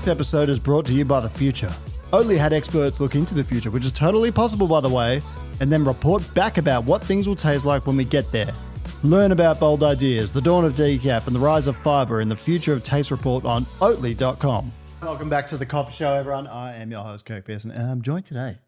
This episode is brought to you by the future. Oatly had experts look into the future, which is totally possible, by the way, and then report back about what things will taste like when we get there. Learn about bold ideas, the dawn of decaf, and the rise of fiber in the Future of Taste report on Oatly.com. Welcome back to the Coffee Show, everyone. I am your host, Kirk Pearson, and I'm joined today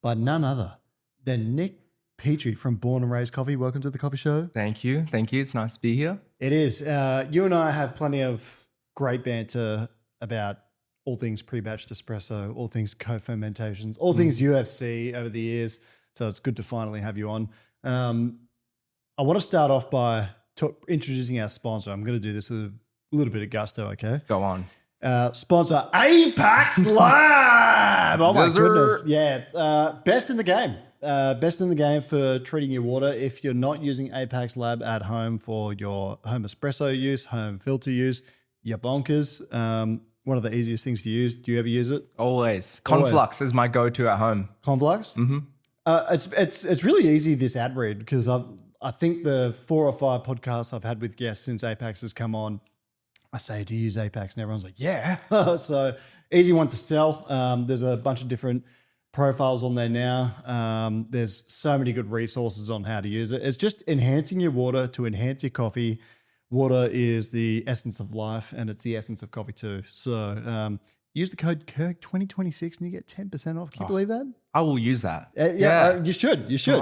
by none other than Nic Petrie from Born and Raised Coffee. Welcome to the Coffee Show. Thank you. It's nice to be here. It is. You and I have plenty of great banter about all things pre-batched espresso, all things co-fermentations, all things UFC over the years. So it's good to finally have you on. I want to start off by introducing our sponsor. I'm going to do this with a little bit of gusto, okay? Go on. Sponsor, Apex Lab. Oh my goodness. Yeah. Best in the game. Best in the game for treating your water. If you're not using Apex Lab at home for your home espresso use, home filter use, you're bonkers. One of the easiest things to use. Do you ever use it? Always. Conflux is my go-to at home. Conflux? Mm-hmm. It's really easy, this ad read, because I think the 4 or 5 podcasts I've had with guests since Apex has come on, I say, do you use Apex? And everyone's like, yeah. So easy one to sell. There's a bunch of different profiles on there now. There's so many good resources on how to use it. It's just enhancing your water to enhance your coffee. Water is the essence of life, and it's the essence of coffee too. So use the code KIRK2026 and you get 10% off. Can you believe that? I will use that. You should. You should.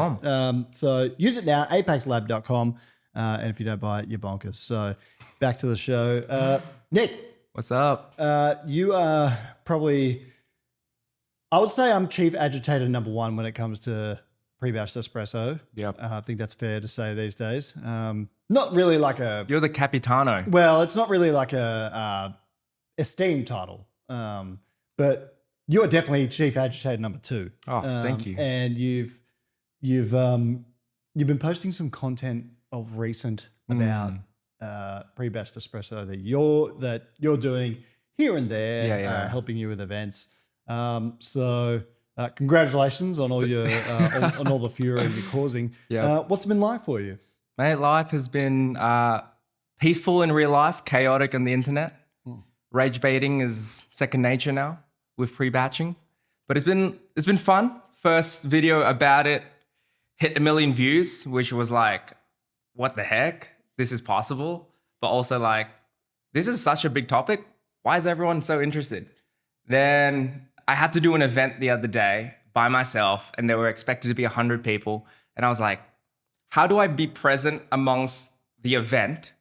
So use it now, apexlab.com. And if you don't buy it, you're bonkers. So back to the show. Nic. What's up? You are probably, I would say I'm chief agitator number 1 when it comes to pre-batched espresso. Yep. I think that's fair to say these days. Not really like a... You're the Capitano. Well, it's not really like a esteemed title. But you are definitely chief agitator number 2. Oh, thank you. And you've been posting some content of recent about pre-batched espresso that you're doing here and there, helping you with events. So congratulations on all your on all the fury you're causing. What's it been like for you? Mate, life has been peaceful in real life, chaotic on the internet. Rage baiting is second nature now with pre-batching, but it's been fun. First video about it hit 1 million views, which was like, what the heck? This is possible. But also like, this is such a big topic. Why is everyone so interested? Then I had to do an event the other day by myself, and there were expected to be 100 people. And I was like, how do I be present amongst the event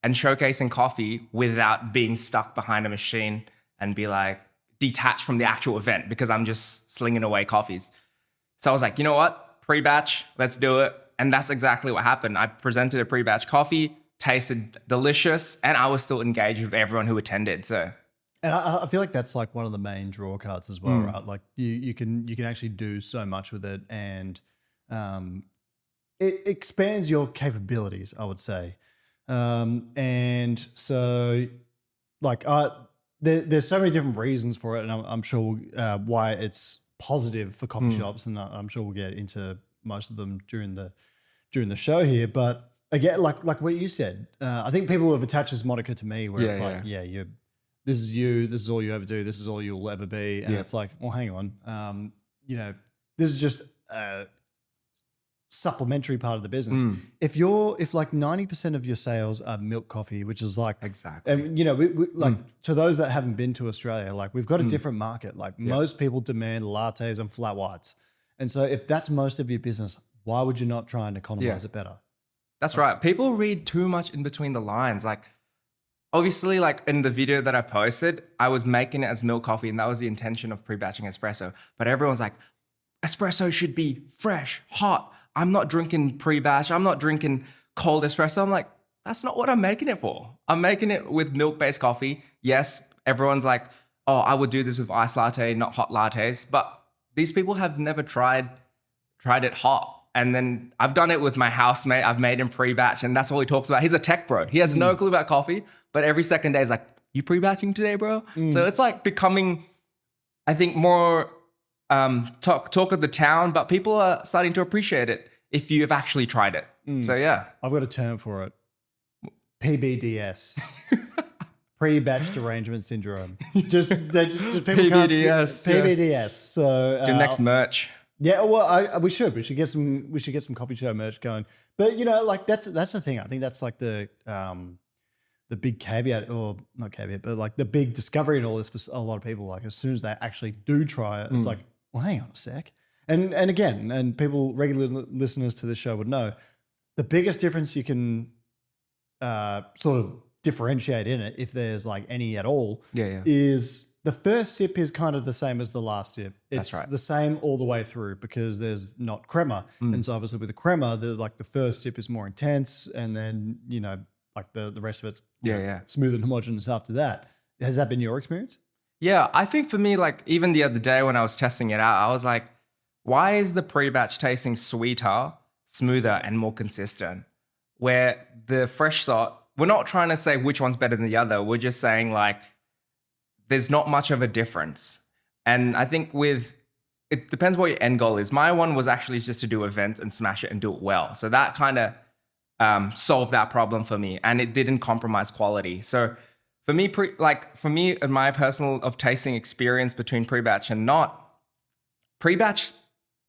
and showcasing coffee without being stuck behind a machine and be like detached from the actual event because I'm just slinging away coffees? So I was like, you know what? Pre-batch, let's do it. And that's exactly what happened. I presented a pre-batch coffee, tasted delicious, and I was still engaged with everyone who attended. So, and I feel like that's like one of the main draw cards as well, right? Like you can actually do so much with it, and it expands your capabilities, I would say. And so like there's so many different reasons for it, and I'm sure why it's positive for coffee shops, and I'm sure we'll get into most of them during the show here. But again, like what you said, I think people have attached this moniker to me where it's like, this is you, this is all you ever do, this is all you'll ever be. And it's like, well, hang on. This is just a supplementary part of the business. If like 90% of your sales are milk coffee, which is like, exactly. And we like to those that haven't been to Australia, like we've got a different market. Like most people demand lattes and flat whites. And so if that's most of your business, why would you not try and economize it better? That's right. People read too much in between the lines. Like, obviously, like in the video that I posted, I was making it as milk coffee, and that was the intention of pre-batching espresso. But everyone's like, espresso should be fresh, hot. I'm not drinking pre-batch. I'm not drinking cold espresso. I'm like, that's not what I'm making it for. I'm making it with milk-based coffee. Yes, everyone's like, oh, I would do this with iced latte, not hot lattes. But these people have never tried it hot. And then I've done it with my housemate. I've made him pre-batch, and that's all he talks about. He's a tech bro. He has no clue about coffee, but every second day he's like, you pre-batching today, bro? So it's like becoming, I think, more talk of the town, but people are starting to appreciate it if you've actually tried it. So yeah. I've got a term for it. PBDS. pre-batch derangement syndrome. Just people can't PBDS, yeah. PBDS. So Your next merch. yeah, well, we should get some coffee show merch going. But like that's the thing. I think that's like the big caveat, or not caveat, but like the big discovery in all this for a lot of people. Like as soon as they actually do try it, it's like, well, hang on a sec. And again, and people, regular listeners to this show would know, the biggest difference you can sort of differentiate in it, if there's like any at all, is the first sip is kind of the same as the last sip. It's That's right. the same all the way through because there's not crema. And so obviously with the crema, the first sip is more intense, and then, like the rest of it's smooth and homogeneous after that. Has that been your experience? Yeah, I think for me, like even the other day when I was testing it out, I was like, why is the pre-batch tasting sweeter, smoother, and more consistent? Where the fresh sort, we're not trying to say which one's better than the other. We're just saying like, there's not much of a difference. And I think it depends what your end goal is. My one was actually just to do events and smash it and do it well. So that kind of solved that problem for me, and it didn't compromise quality. So for me, in my personal of tasting experience between pre-batch and not, pre-batch,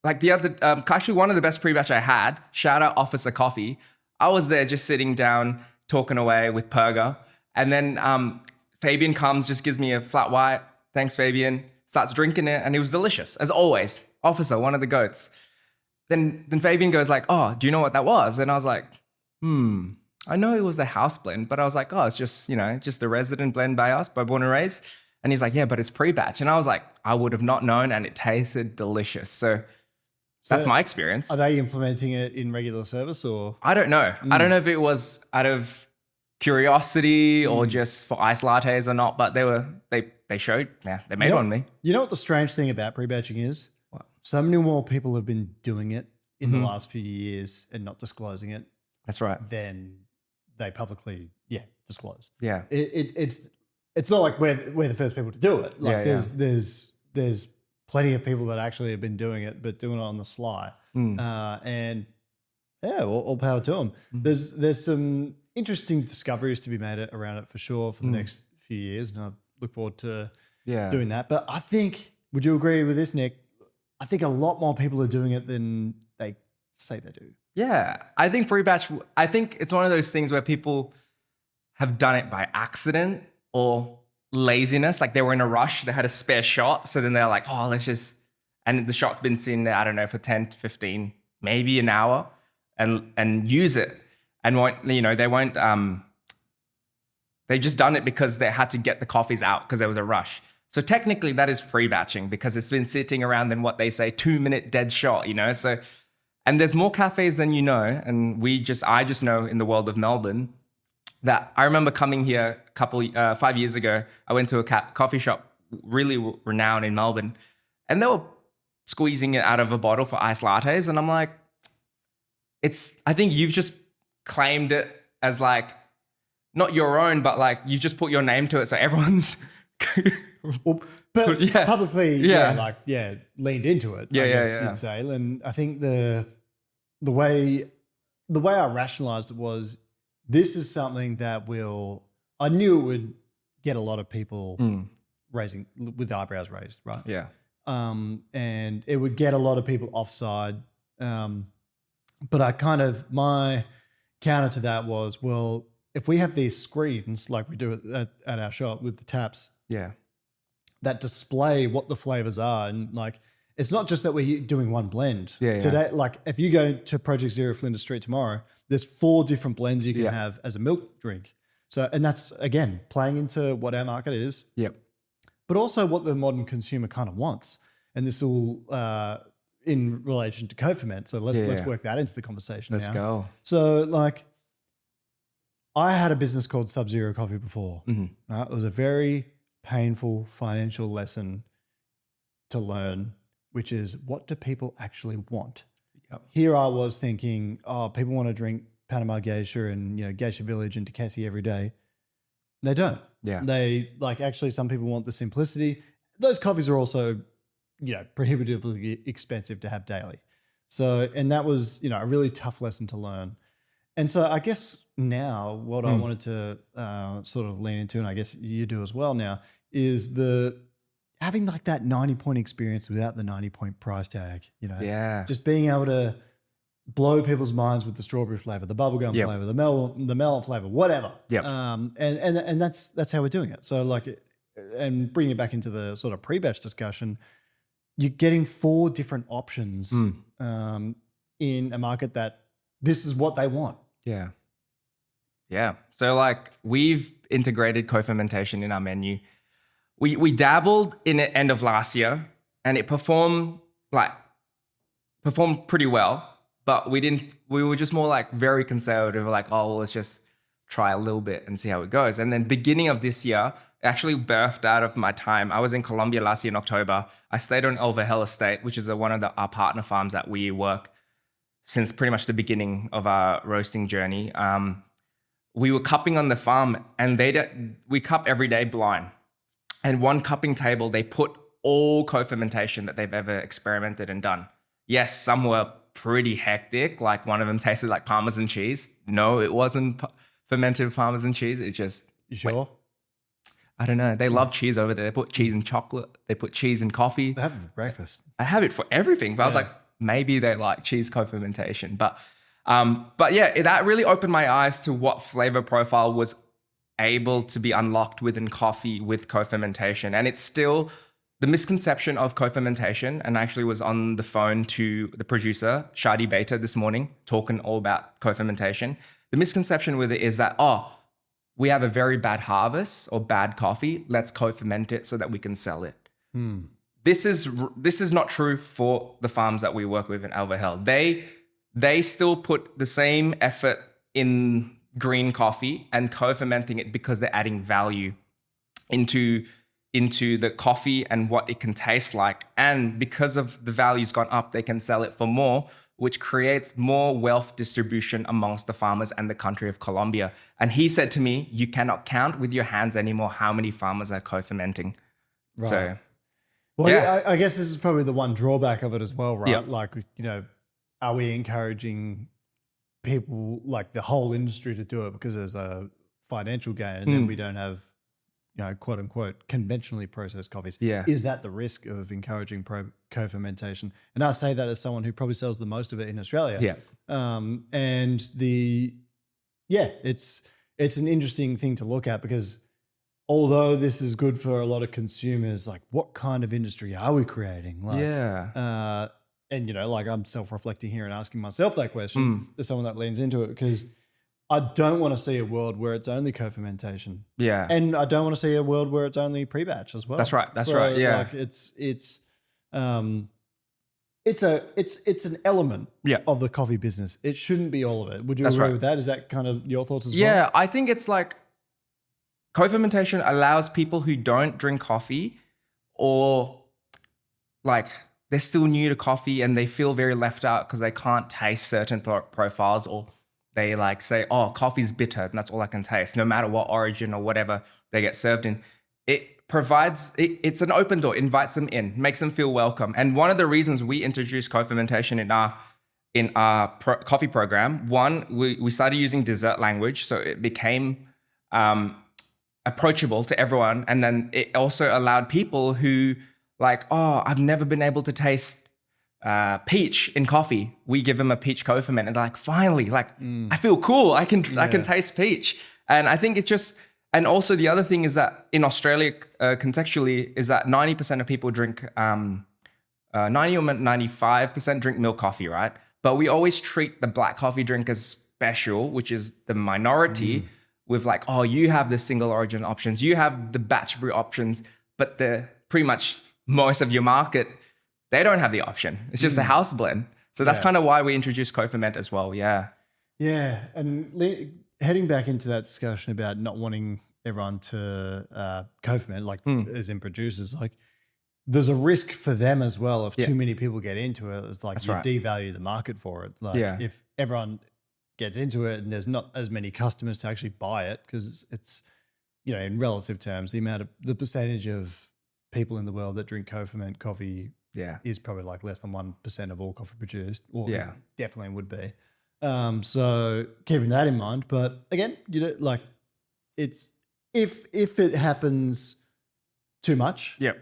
like the other, actually one of the best pre-batch I had, shout out Officer Coffee. I was there just sitting down, talking away with Perga. And then Fabian comes, just gives me a flat white. Thanks, Fabian. Starts drinking it, and it was delicious, as always. Officer, one of the goats. Then Fabian goes like, oh, do you know what that was? And I was like, I know it was the house blend, but I was like, oh, it's just, just the resident blend by us, by Born and Raised. And he's like, yeah, but it's pre-batch. And I was like, I would have not known, and it tasted delicious. So that's my experience. Are they implementing it in regular service, or? I don't know. I don't know if it was out of curiosity or just for iced lattes or not, but they showed, they made on me. You know what the strange thing about pre-batching is? What? So many more people have been doing it in the last few years and not disclosing it. That's right. Then they publicly, disclose. Yeah. It's not like we're the first people to do it. Like there's plenty of people that actually have been doing it, but doing it on the sly. And all power to them. There's some interesting discoveries to be made around it for sure for the next few years, and I look forward to doing that. But I think, would you agree with this, Nick? I think a lot more people are doing it than they say they do. Yeah, I think pre-batch, I think it's one of those things where people have done it by accident or laziness. Like they were in a rush, they had a spare shot. So then they're like, oh, let's just, and the shot's been sitting there, I don't know, for 10 to 15, maybe an hour, and use it. And they just done it because they had to get the coffees out because there was a rush. So technically that is pre-batching because it's been sitting around in what they say 2-minute dead shot, So, and there's more cafes than you know. And I just know in the world of Melbourne that I remember coming here 5 years ago. I went to a coffee shop really renowned in Melbourne, and they were squeezing it out of a bottle for iced lattes. And I'm like, I think you've just claimed it as like, not your own, but like you just put your name to it. So everyone's publicly, leaned into it. I guess you'd say. And I think the way I rationalized it was, this is something that I knew it would get a lot of people raising with eyebrows raised, right? Yeah. And it would get a lot of people offside. But my counter to that was, well, if we have these screens like we do at our shop with the taps, that display what the flavors are, and like it's not just that we're doing one blend. Today, like if you go to Project Zero Flinders Street tomorrow, there's 4 different blends you can have as a milk drink. So, and that's again playing into what our market is. Yep. But also what the modern consumer kind of wants, and this will in relation to Co-Ferment. So let's work that into the conversation. Let's go. So like, I had a business called Sub-Zero Coffee before. Right? It was a very painful financial lesson to learn, which is, what do people actually want? Yep. Here I was thinking, people want to drink Panama Geisha and Geisha Village and Takesi every day. They don't. Yeah. They actually some people want the simplicity. Those coffees are also, prohibitively expensive to have daily. So, and that was, a really tough lesson to learn. And so I guess now what I wanted to sort of lean into, and I guess you do as well now, is having like that 90-point experience without the 90-point price tag, Yeah. just being able to blow people's minds with the strawberry flavor, the bubblegum flavor, the melon flavor, whatever. Yep. And that's how we're doing it. So like, and bringing it back into the sort of pre-batch discussion, you're getting 4 different options in a market that this is what they want. Yeah. Yeah. So like we've integrated co-fermentation in our menu. We dabbled in it end of last year and it performed pretty well, but we were just more like very conservative, like, oh, well, let's just try a little bit and see how it goes. And then beginning of this year, it actually birthed out of my time. I was in Colombia last year in October. I stayed on El Vergel estate, which is one of our partner farms that we work since pretty much the beginning of our roasting journey. We were cupping on the farm and we cup every day blind. And one cupping table, they put all co-fermentation that they've ever experimented and done. Yes, some were pretty hectic. Like one of them tasted like Parmesan cheese. No, it wasn't fermented Parmesan cheese. It just... You sure? I don't know. They love cheese over there. They put cheese in chocolate. They put cheese in coffee. They have it for breakfast. I have it for everything. But I was like, maybe they like cheese co-fermentation. But yeah, that really opened my eyes to what flavor profile was able to be unlocked within coffee with co-fermentation. And it's still the misconception of co-fermentation. And I actually was on the phone to the producer, Shadi Beta, this morning, talking all about co-fermentation. The misconception with it is that, we have a very bad harvest or bad coffee. Let's co-ferment it so that we can sell it. This is not true for the farms that we work with in El Vergel. They still put the same effort in green coffee and co-fermenting it because they're adding value into the coffee and what it can taste like. And because of the value's gone up, they can sell it for more, which creates more wealth distribution amongst the farmers and the country of Colombia. And he said to me, you cannot count with your hands anymore how many farmers are co-fermenting. Right. So, well, yeah, I guess this is probably the one drawback of it as well, right? Yep. Like, are we encouraging people, like the whole industry, to do it because there's a financial gain and then we don't have, quote unquote, conventionally processed coffees? Yeah. Is that the risk of encouraging co-fermentation? And I say that as someone who probably sells the most of it in Australia. Yeah. And it's an interesting thing to look at because although this is good for a lot of consumers, like what kind of industry are we creating? Like, and like I'm self-reflecting here and asking myself that question as someone that leans into it, because I don't want to see a world where it's only co-fermentation. Yeah. And I don't want to see a world where it's only pre-batch as well. That's right. That's right. Yeah. Like it's an element of the coffee business. It shouldn't be all of it. Would you agree with that? Is that kind of your thoughts as well? Yeah, I think it's like co-fermentation allows people who don't drink coffee or like they're still new to coffee and they feel very left out because they can't taste certain profiles, or they like say, oh, coffee's bitter and that's all I can taste, no matter what origin or whatever they get served in. It provides, it's an open door, invites them in, makes them feel welcome. And one of the reasons we introduced co-fermentation in our coffee program, one, we started using dessert language, so it became approachable to everyone. And then it also allowed people who like, oh, I've never been able to taste peach in coffee. We give them a peach co-ferment and they're like, finally, like I feel cool. I can taste peach. And I think it's just, and also the other thing is that in Australia, contextually, is that 90% of people drink, 90 or 95% drink milk coffee, right? But we always treat the black coffee drinkers special, which is the minority, with like, oh, you have the single origin options, you have the batch brew options, but the pretty much most of your market, they don't have the option. It's just a house blend. So that's kind of why we introduced co-ferment as well. Yeah. Yeah. And heading back into that discussion about not wanting everyone to co-ferment, like as in producers, like there's a risk for them as well if too many people get into it. It's like that's you right. devalue the market for it. Like if everyone gets into it and there's not as many customers to actually buy it, because it's, in relative terms, the percentage of people in the world that drink co-ferment coffee is probably like less than 1% of all coffee produced. Or definitely would be. So keeping that in mind, but again, like it's if it happens too much, Yep.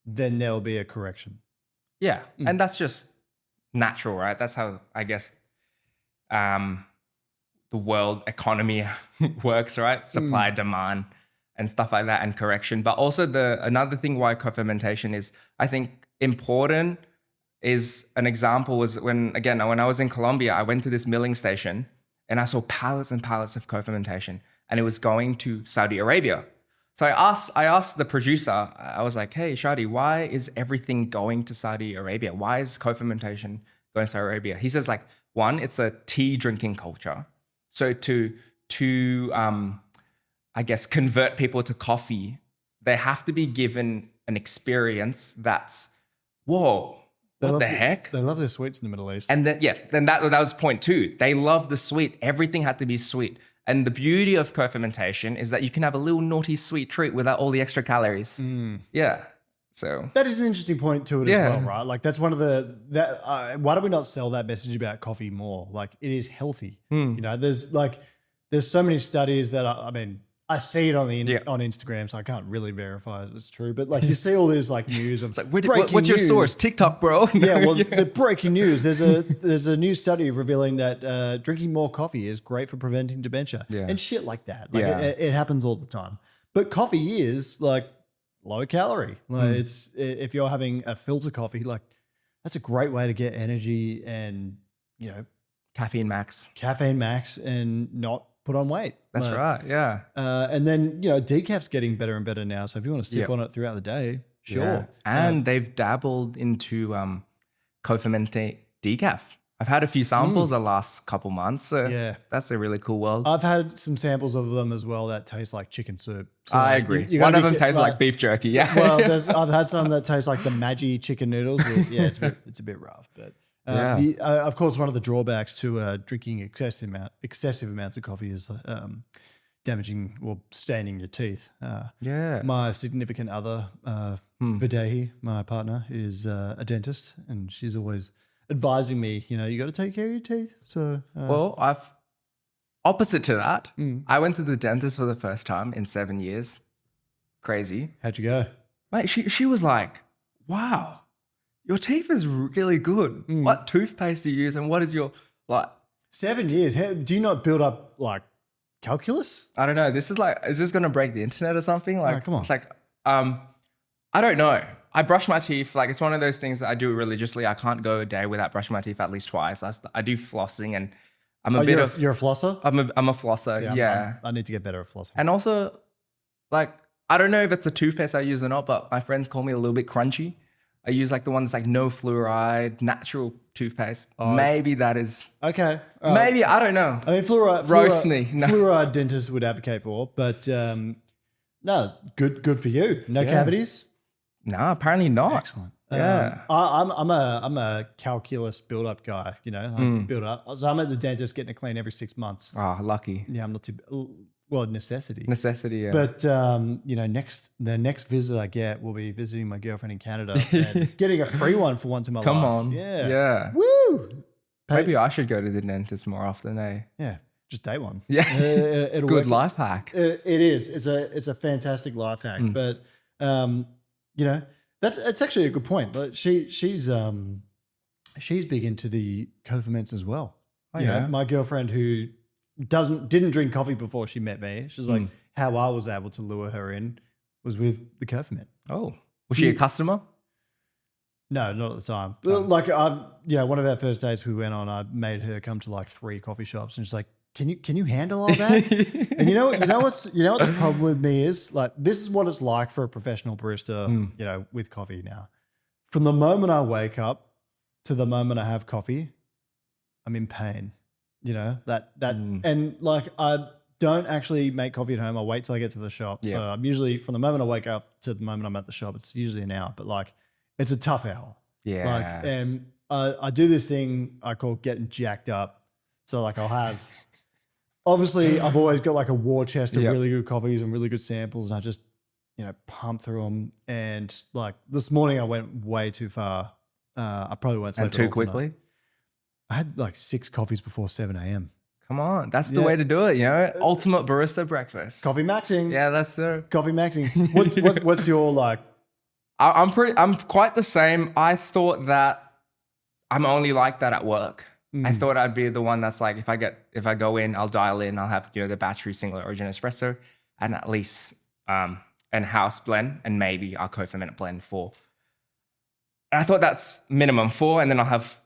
then there'll be a correction. Yeah. And that's just natural, right? That's how I guess the world economy works, right? Supply, demand, and stuff like that, and correction. But also another thing why co-fermentation is, I think, important is an example was when I was in Colombia, I went to this milling station and I saw pallets and pallets of co-fermentation, and it was going to Saudi Arabia. So I asked the producer, I was like, hey, Shadi, why is everything going to Saudi Arabia? Why is co-fermentation going to Saudi Arabia? He says, like, one, it's a tea drinking culture. So to I guess, convert people to coffee, they have to be given an experience that's, whoa, what the heck? They love their sweets in the Middle East. And then that was point two. They love the sweet. Everything had to be sweet. And the beauty of co-fermentation is that you can have a little naughty sweet treat without all the extra calories. Yeah. So that is an interesting point to it as well, right? Like that's one of why do we not sell that message about coffee more? Like it is healthy. You know, there's so many studies that I see it on on Instagram, so I can't really verify if it's true. But like you see all this like news of what's your source? TikTok, bro. Yeah, well, the breaking news. There's a new study revealing that drinking more coffee is great for preventing dementia and shit like that. Like it happens all the time. But coffee is like low calorie. Like it's if you're having a filter coffee, like that's a great way to get energy and caffeine max, and not put on weight. That's right. Yeah. And then, decaf's getting better and better now. So if you want to sip on it throughout the day, sure. Yeah. And they've dabbled into co-fermentate decaf. I've had a few samples the last couple months. So that's a really cool world. I've had some samples of them as well that taste like chicken soup. So I agree. One of them tastes like beef jerky. Yeah. Well, I've had some that taste like the Maggi chicken noodles. It's a bit rough, but of course, one of the drawbacks to drinking excessive amounts of coffee is damaging or staining your teeth. My significant other, Videhi, my partner, is a dentist, and she's always advising me, you got to take care of your teeth. So, I've opposite to that. I went to the dentist for the first time in 7 years. Crazy. How'd you go? Mate, she was like, wow. Your teeth is really good. What toothpaste do you use, and what is your 7 years? Do you not build up like calculus? I don't know. This is this going to break the internet or something? Like, come on. It's like, I don't know. I brush my teeth. Like, it's one of those things that I do religiously. I can't go a day without brushing my teeth at least twice. I do flossing, and I'm you're a flosser? I'm a flosser. See, yeah. I need to get better at flossing. And also, like, I don't know if it's a toothpaste I use or not, but my friends call me a little bit crunchy. I use like the one that's like no fluoride, natural toothpaste. Maybe that is okay. Maybe, I don't know. I mean, fluoride dentists would advocate for, but no, good for you. No cavities. No, apparently not. Excellent. Yeah, I'm a calculus build up guy. I build up. So I'm at the dentist getting it clean every 6 months. Oh, lucky. Yeah, I'm not too. Necessity. Necessity, yeah. But the next visit I get will be visiting my girlfriend in Canada and getting a free one for once in my life. Come on, yeah. Woo! Maybe I should go to the dentist more often, eh? Yeah, just day one. Yeah, it'll good work. life hack. It is. It's a fantastic life hack. But it's actually a good point. But she's big into the co-ferments as well. Oh, yeah. My girlfriend who didn't drink coffee before she met me. She's like, how I was able to lure her in was with the co-ferment. Oh, was she a customer? No, not at the time. Like one of our first dates we went on, I made her come to like 3 coffee shops, and she's like, can you handle all that? And you know what the problem with me is? Like, this is what it's like for a professional barista, with coffee now. From the moment I wake up to the moment I have coffee, I'm in pain. And like I don't actually make coffee at home. I wait till I get to the shop. Yeah. So I'm usually, from the moment I wake up to the moment I'm at the shop, it's usually an hour. But like, it's a tough hour. Yeah. Like, and I do this thing I call getting jacked up. So like I'll have, obviously I've always got like a war chest of really good coffees and really good samples, and I just pump through them. And like this morning I went way too far. I probably won't sleep and too quickly. I had like 6 coffees before 7 a.m. Come on, that's the way to do it. You know, ultimate barista breakfast. Coffee maxing. Yeah, that's the Coffee maxing. What's your like? I'm quite the same. I thought that I'm only like that at work. I thought I'd be the one that's like, if I go in, I'll dial in, I'll have, you know, the battery single origin espresso and at least an house blend and maybe our co-ferment blend 4. And I thought that's minimum 4, and then I'll have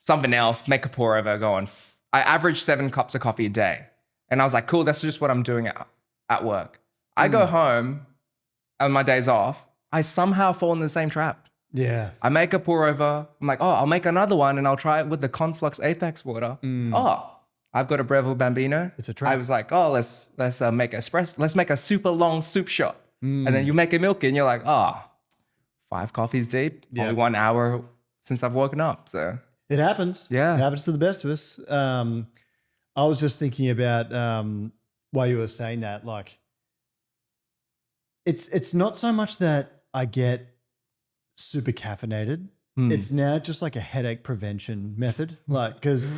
something else, make a pour over, go on. I average 7 cups of coffee a day. And I was like, cool, that's just what I'm doing at work. I go home on my days off, I somehow fall in the same trap. Yeah. I make a pour over. I'm like, oh, I'll make another one and I'll try it with the Conflux Apex water. Oh, I've got a Breville Bambino. It's a trap. I was like, oh, let's make espresso. Let's make a super long soup shot. And then you make a milky and you're like, oh, 5 coffees deep, only 1 hour since I've woken up. So it happens. Yeah. It happens to the best of us. I was just thinking about while you were saying that, like, it's not so much that I get super caffeinated. It's now just like a headache prevention method. Like, because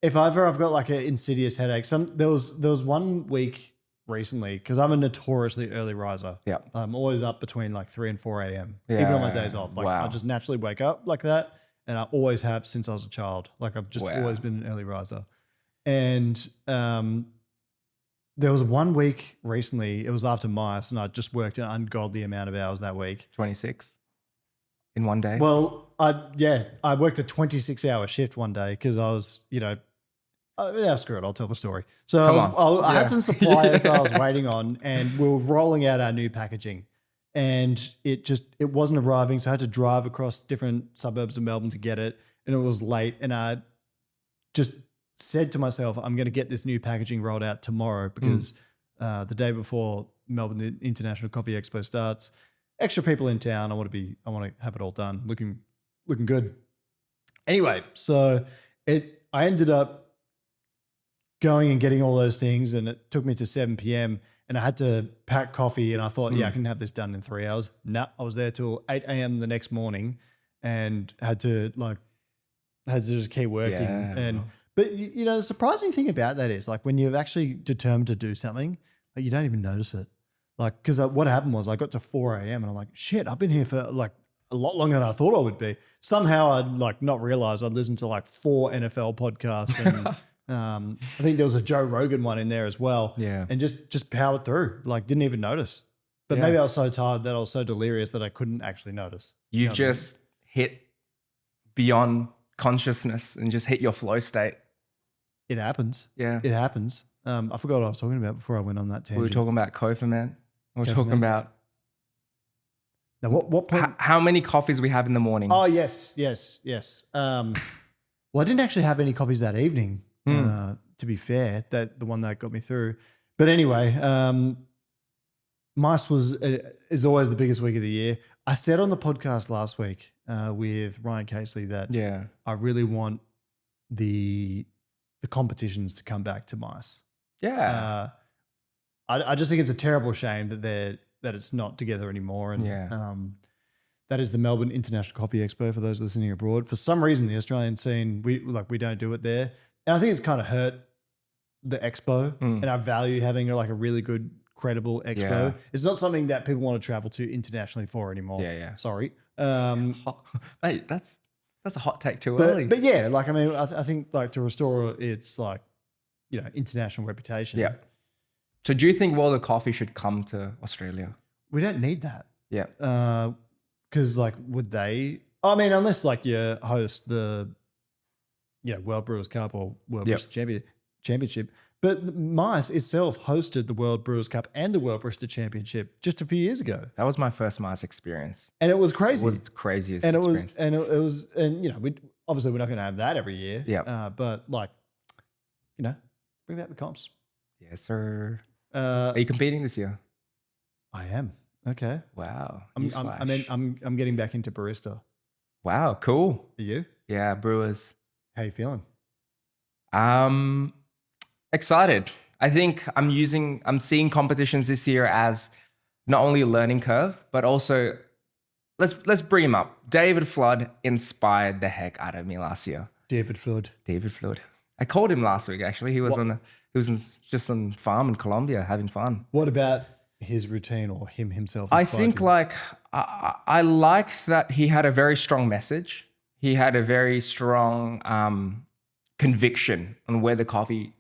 if ever I've got like an insidious headache, there was 1 week recently, because I'm a notoriously early riser. Yeah. I'm always up between like 3 and 4 a.m. Even on my days off. Like I just naturally wake up like that. And I always have since I was a child. Like I've just always been an early riser. And there was 1 week recently, it was after MICE, and I just worked an ungodly amount of hours that week. 26 in one day. Well, I worked a 26-hour shift one day because I was, you know, screw it, I'll tell the story. So I had some suppliers that I was waiting on, and we were rolling out our new packaging, and it wasn't arriving. So I had to drive across different suburbs of Melbourne to get it, and it was late. And I just said to myself, I'm going to get this new packaging rolled out tomorrow because the day before Melbourne International Coffee Expo starts, extra people in town. I want to have it all done, looking good. Anyway, so I ended up going and getting all those things, and it took me to 7 p.m. and I had to pack coffee, and I thought, I can have this done in 3 hours. No, I was there till 8 a.m. the next morning and had to just keep working. But you know, the surprising thing about that is like when you're actually determined to do something, like, you don't even notice it. Like, because what happened was I got to 4 a.m. and I'm like, shit, I've been here for like a lot longer than I thought I would be. Somehow I'd like not realized I'd listened to like 4 NFL podcasts, and I think there was a Joe Rogan one in there as well. Yeah. And just powered through, like didn't even notice. But maybe I was so tired that I was so delirious that I couldn't actually notice. You've just hit beyond consciousness and just hit your flow state. It happens. Yeah. It happens. I forgot what I was talking about before I went on that tangent. We were talking about Co-Ferment. We were talking about now what point? How many coffees we have in the morning. Oh, yes. Well, I didn't actually have any coffees that evening, to be fair, the one that got me through. But anyway, MICE is always the biggest week of the year. I said on the podcast last week with Ryan Casely that I really want the competitions to come back to MICE. Yeah. I just think it's a terrible shame that it's not together anymore. And that is the Melbourne International Coffee Expo for those listening abroad. For some reason, the Australian scene, we don't do it there. And I think it's kind of hurt the expo and our value having like a really good, credible expo. Yeah. It's not something that people want to travel to internationally for anymore. Yeah. Sorry. Mate, that's a hot take too early. But yeah, like, I mean, I think like to restore its like, you know, international reputation. Yeah. So do you think World of Coffee should come to Australia? We don't need that. Yeah. Because like, would they? I mean, unless like you host the, you know, World Brewers Cup or World Brewers Championship. But MICE itself hosted the World Brewers Cup and the World Barista Championship just a few years ago. That was my first MICE experience. And it was crazy. It was the craziest experience. And you know, obviously we're not going to have that every year. Yeah. But like, you know, bring back the comps. Yes, sir. Are you competing this year? I am. Okay. Wow. I'm getting back into barista. Wow. Cool. Are you? Yeah. Brewers. How you feeling? Excited. I think I'm seeing competitions this year as not only a learning curve, but also let's bring him up. David Flood inspired the heck out of me last year. David Flood. David Flood. I called him last week, actually. He was just on farm in Colombia having fun. What about his routine or himself? I think I like that he had a very strong message. He had a very strong conviction on where the coffee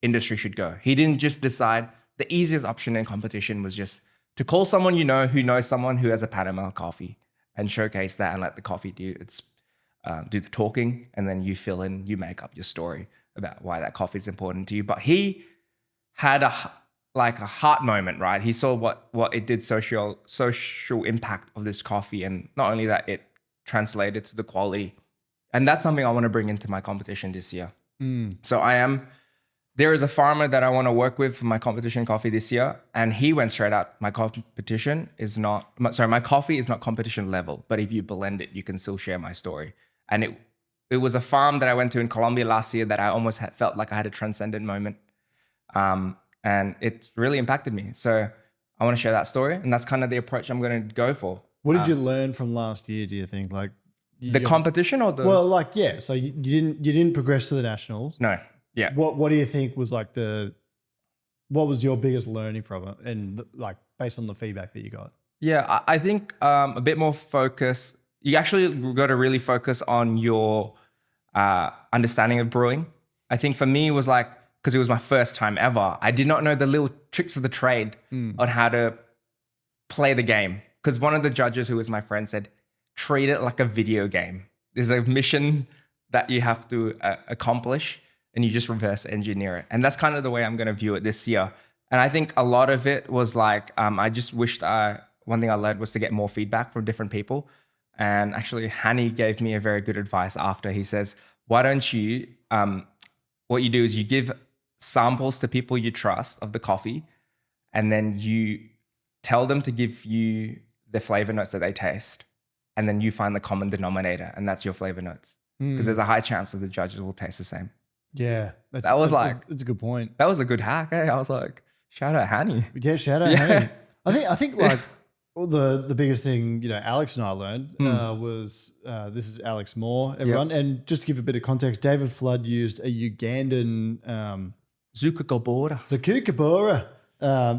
industry should go. He didn't just decide the easiest option in competition was just to call someone you know who knows someone who has a Panama coffee and showcase that and let the coffee do the talking, and then you fill in, you make up your story about why that coffee is important to you. But he had a heart moment, right? He saw what it did social impact of this coffee, and not only that, it translated to the quality. And that's something I want to bring into my competition this year. So there is a farmer that I want to work with for my competition coffee this year, and he went straight out. My coffee is not competition level, but if you blend it, you can still share my story. And it was a farm that I went to in Colombia last year that I almost felt like I had a transcendent moment. And it really impacted me. So I want to share that story, and that's kind of the approach I'm going to go for. What did you learn from last year, do you think? Like the competition or the... Well, so you didn't progress to the nationals. No. Yeah. What do you think was what was your biggest learning from it, and like based on the feedback that you got? Yeah, I think a bit more focus. You actually got to really focus on your understanding of brewing. I think for me it was like, because it was my first time ever, I did not know the little tricks of the trade on how to play the game. Because one of the judges, who was my friend, said, treat it like a video game. There's a mission that you have to accomplish, and you just reverse engineer it. And that's kind of the way I'm going to view it this year. And I think a lot of it was like, I just wished one thing I learned was to get more feedback from different people. And actually, Hani gave me a very good advice after. He says, why don't you, what you do is you give samples to people you trust of the coffee, and then you tell them to give you the flavor notes that they taste. And then you find the common denominator, and that's your flavor notes. Because there's a high chance that the judges will taste the same. Yeah. That's a good point. That was a good hack. Eh? I was like, shout out Hani. Yeah, shout out Hani. I think like the biggest thing, Alex and I learned was, this is Alex Moore, everyone. Yep. And just to give a bit of context, David Flood used a Ugandan... Zukukabora.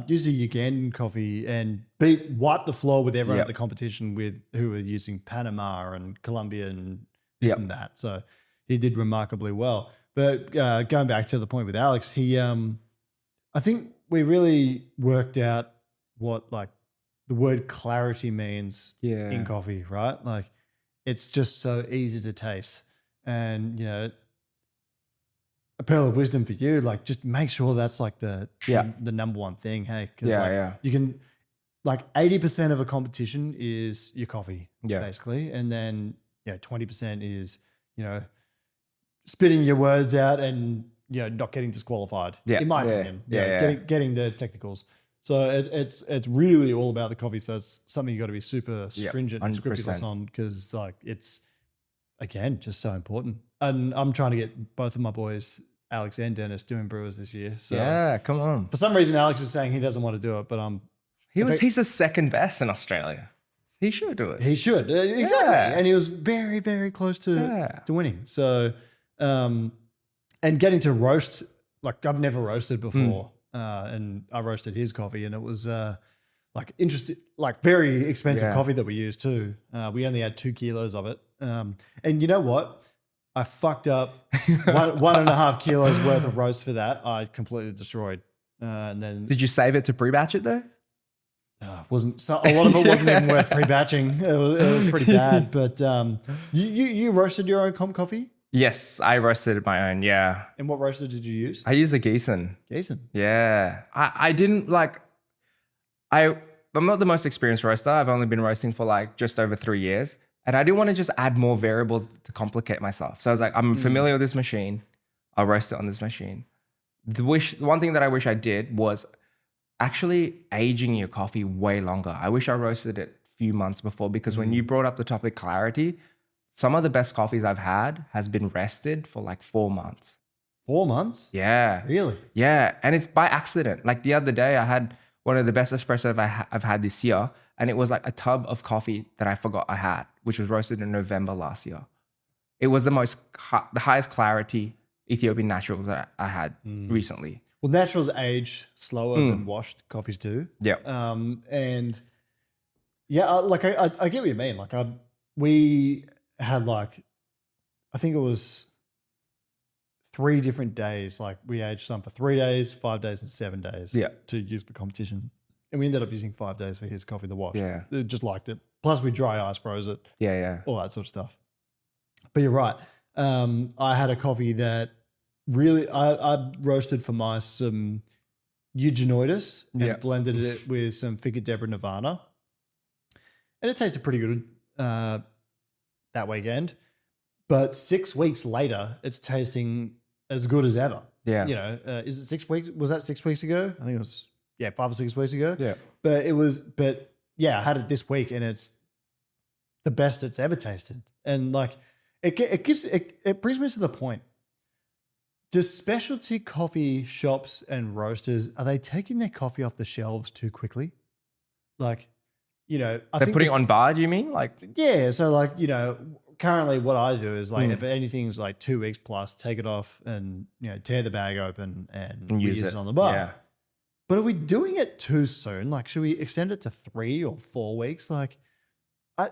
Used a Ugandan coffee and wiped the floor with everyone at the competition who were using Panama and Colombia and this and that. So he did remarkably well. But going back to the point with Alex, I think we really worked out what like the word clarity means in coffee, right? Like it's just so easy to taste. And, a pearl of wisdom for you, like just make sure that's like the number one thing, hey? Because you can, like 80% of a competition is your coffee, basically. And then 20% is, spitting your words out and, not getting disqualified, in my opinion. Getting the technicals. So it's really all about the coffee. So it's something you got to be super stringent and scrupulous on, because like it's, again, just so important. And I'm trying to get both of my boys, Alex and Dennis, doing brewers this year. So yeah, come on. For some reason, Alex is saying he doesn't want to do it, but he's the second best in Australia. He should do it. He should, exactly. Yeah. And he was very, very close to winning. So, and getting to roast, like I've never roasted before, and I roasted his coffee, and it was like interesting, like very expensive coffee that we used too. We only had 2 kilos of it. And you know what? I fucked up 1.5 kilos worth of roast for that. I completely destroyed. And then did you save it to pre-batch it though? A lot of it wasn't even worth pre-batching. It was pretty bad. But you roasted your own comp coffee? Yes, I roasted my own. Yeah. And what roaster did you use? I used a Gießen. Gießen. Yeah. I didn't like. I'm not the most experienced roaster. I've only been roasting for like just over 3 years. And I didn't want to just add more variables to complicate myself. So I was like, I'm familiar with this machine. I'll roast it on this machine. The one thing that I wish I did was actually aging your coffee way longer. I wish I roasted it a few months before, because when you brought up the topic clarity, some of the best coffees I've had has been rested for like 4 months. 4 months? Yeah. Really? Yeah. And it's by accident. Like the other day I had one of the best espresso I've had this year. And it was like a tub of coffee that I forgot I had, which was roasted in November last year. it was the highest clarity Ethiopian naturals that I had recently. Well, naturals age slower than washed coffees do. Yeah. And yeah, I get what you mean. Like we had like, I think it was 3 different days. Like we aged some for 3 days, 5 days, and 7 days to use for competition. And we ended up using 5 days for his coffee, the wash. Yeah. Just liked it. Plus we dry ice froze it. Yeah. All that sort of stuff. But you're right. I had a coffee that really, I roasted for mice some Eugenoides and blended it with some Figure Deborah Nirvana. And it tasted pretty good that weekend. But 6 weeks later, it's tasting as good as ever. Yeah. You know, is it 6 weeks? Was that 6 weeks ago? I think it was, 5 or 6 weeks ago. Yeah. But I had it this week and it's the best it's ever tasted. And like, it brings me to the point. Do specialty coffee shops and roasters, are they taking their coffee off the shelves too quickly? Like, you know, They're putting it on bar, do you mean? Like, yeah. So like, you know, currently what I do is like, if anything's like 2 weeks plus, take it off and, you know, tear the bag open and use it on the bar. Yeah. But are we doing it too soon? Like, should we extend it to 3 or 4 weeks? Like,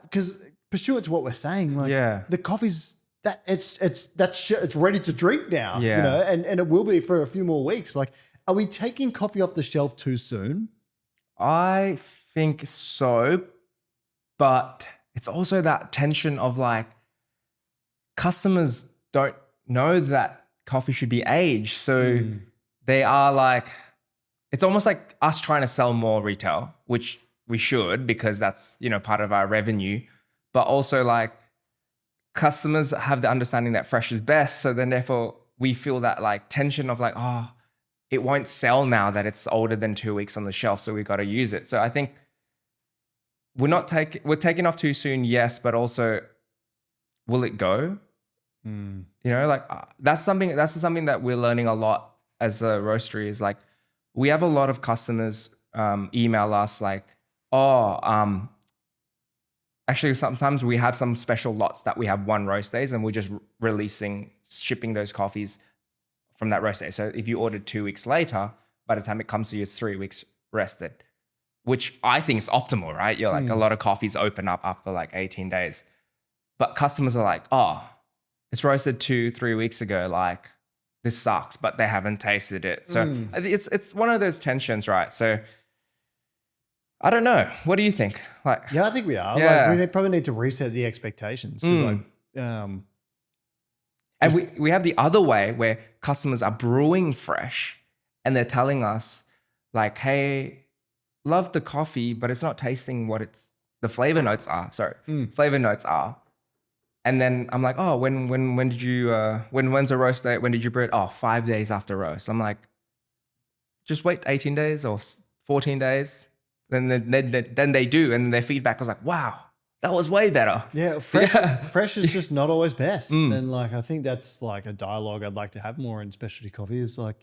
because pursuant to what we're saying, like the coffee's that it's ready to drink now, you know, and it will be for a few more weeks. Like, are we taking coffee off the shelf too soon? I think so, but it's also that tension of like customers don't know that coffee should be aged. So they are like, it's almost like us trying to sell more retail, which we should because that's, you know, part of our revenue. But also like customers have the understanding that fresh is best. So then therefore we feel that like tension of like, oh, it won't sell now that it's older than 2 weeks on the shelf. So we got to use it. So I think we're taking off too soon. Yes. But also will it go? You know, like that's something that we're learning a lot as a roastery is like, we have a lot of customers email us like, actually sometimes we have some special lots that we have 1 roast days and we're just shipping those coffees from that roast day. So if you ordered 2 weeks later, by the time it comes to you, it's 3 weeks rested, which I think is optimal, right? You're like a lot of coffees open up after like 18 days. But customers are like, oh, it's roasted 2-3 weeks ago. Like, this sucks, but they haven't tasted it. So it's one of those tensions, right? So I don't know. What do you think? Like, yeah, I think we are. Yeah. Like, we probably need to reset the expectations because and we have the other way where customers are brewing fresh and they're telling us like, hey, love the coffee, but it's not tasting what the flavor notes are. Flavor notes are. And then I'm like, oh, when did you, when's the roast date? When did you brew it? Oh, 5 days after roast. I'm like, just wait 18 days or 14 days. Then they do. And their feedback was like, wow, that was way better. Yeah. Fresh is just not always best. And like, I think that's like a dialogue I'd like to have more in specialty coffee is like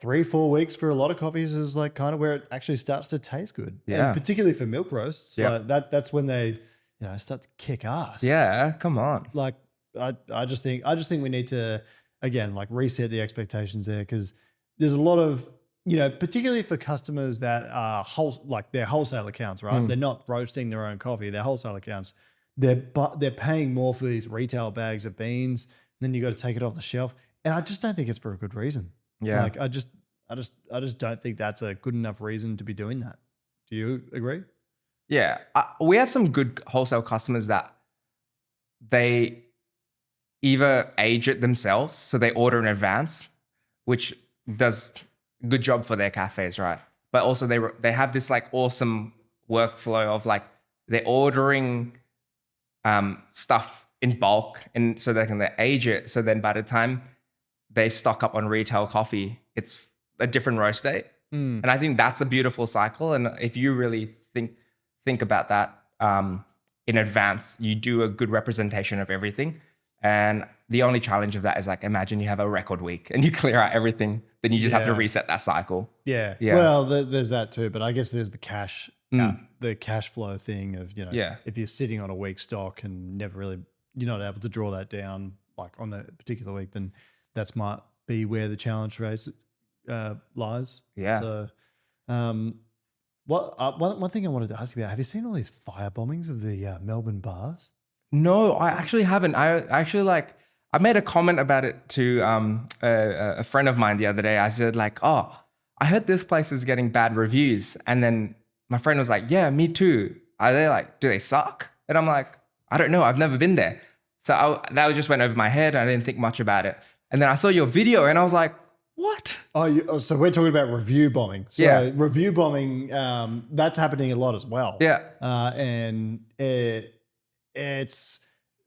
3-4 weeks for a lot of coffees is like kind of where it actually starts to taste good. Yeah. And particularly for milk roasts. Yeah. Like that's when they, you know, start to kick ass. Yeah, come on. Like I just think we need to again like reset the expectations there because there's a lot of, you know, particularly for customers that are their wholesale accounts, right? They're not roasting their own coffee, they're wholesale accounts. They're paying more for these retail bags of beans, and then you got to take it off the shelf. And I just don't think it's for a good reason. Yeah. Like I just don't think that's a good enough reason to be doing that. Do you agree? Yeah, we have some good wholesale customers that they either age it themselves, so they order in advance, which does a good job for their cafes, right? But also they have this like awesome workflow of like they're ordering stuff in bulk, and so they can age it. So then by the time they stock up on retail coffee, it's a different roast date, and I think that's a beautiful cycle. And if you really think about that in advance, you do a good representation of everything. And the only challenge of that is like, imagine you have a record week and you clear out everything, then you just have to reset that cycle. Yeah. Well, there's that too, but I guess there's the cash flow thing of, you know, if you're sitting on a weak stock and never really you're not able to draw that down like on a particular week, then that's might be where the challenge race lies. Yeah. So, one thing I wanted to ask you about, have you seen all these fire bombings of the Melbourne bars? No, I actually haven't. I actually like, I made a comment about it to a friend of mine the other day. I said like, oh, I heard this place is getting bad reviews. And then my friend was like, yeah, me too. Are they like, do they suck? And I'm like, I don't know. I've never been there. So that just went over my head. I didn't think much about it. And then I saw your video and I was like, what? So we're talking about review bombing. So Yeah. review bombing, that's happening a lot as well. Yeah. And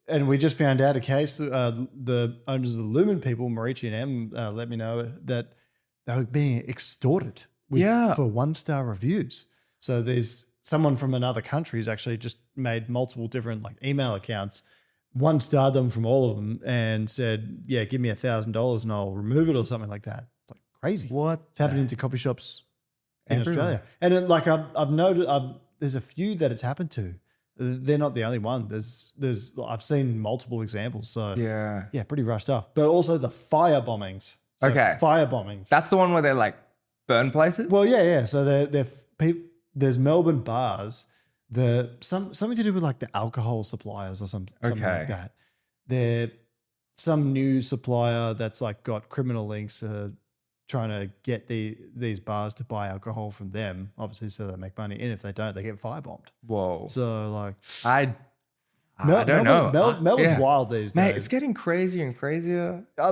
and we just found out a case, the owners of the Lumen people, Marici and M, let me know that they were being extorted for 1-star reviews. So there's someone from another country who's actually just made multiple different like email accounts, 1-starred them from all of them and said, yeah, give me $1,000 and I'll remove it or something like that. It's like crazy. What? It's happening to coffee shops in Everywhere. Australia. And it, like I've noted, there's a few that it's happened to. They're not the only one. I've seen multiple examples. So Yeah. pretty rough stuff. But also the fire bombings. So Okay. fire bombings. That's the one where they like burn places? Well, yeah. So there's Melbourne bars. Something to do with like the alcohol suppliers or something like that. They're some new supplier that's like got criminal links, trying to get these bars to buy alcohol from them, obviously, so they make money. And if they don't, they get firebombed. Whoa. So like, I don't know. Melbourne's wild these days. Mate, it's getting crazier and crazier. I